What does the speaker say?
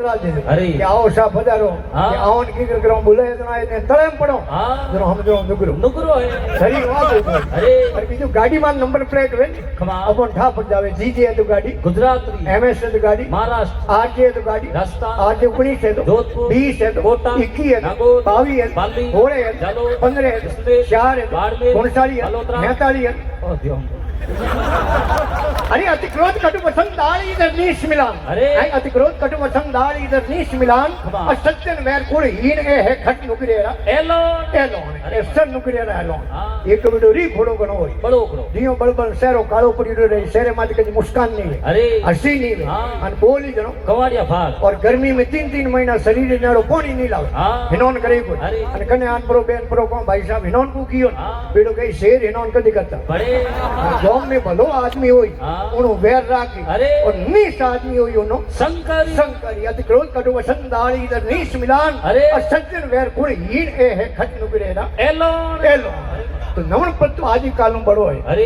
अरे आओ सा पधारो हाँ। आओ की करो बुलाए तो आए ने तळे पड़ो हाँ जरो हम जो नुकरो नुकरो है सही बात है अरे पर बीजो गाड़ी में नंबर प्लेट वे खमा अपन ठा पड़ जावे जीजे है तो गाड़ी गुजराती एमएस है तो गाड़ी महाराष्ट्र आरजे है तो गाड़ी राजस्थान आरजे 19 है तो जोधपुर 20 है तो कोटा 21 है नागौर 22 है बाली घोड़े है जालोर 15 है जसलेर 4 है बाड़मेर 49 है बलोत्रा 43 है ओ दियो अरे अतिक्रोध कटु वसंत दाल इधर नीश मिलान अरे अतिक्रोध कटु वसंत दाल इधर नीश मिलान खमा। असत्यन वैर कुल हीन है खट नुकरेरा एलो एलोन एसन नुकरेरा एलोन हाँ। एक बिडो री फोड़ो गनो होय बड़ो करो दियो बळबळ शहरो काळो पड़ियो रही शहरे माथे कदी मुस्कान नहीं है अरे हसी नहीं है हाँ। अन बोली जनो कवाड़िया फाल और गर्मी में 3-3 महीना शरीर नारो पानी नहीं लावे हाँ हिनोन करे कोई अरे अन कने आन प्रो बेन प्रो को भाई साहब हिनोन को कियो हाँ। बेडो कई शेर हिनोन कदी करता बड़े गांव में भलो आदमी होई हाँ। उनो वैर राखी अरे और नीच आदमी होई उनो शंकर शंकर अति क्रोध कटु वसंत दाल इधर नीच मिलान अरे असज्जन वैर कुल हीन ए है खट नुकरेरा एलो एलो तो नवन पत्तो आदि काल में बड़ो है अरे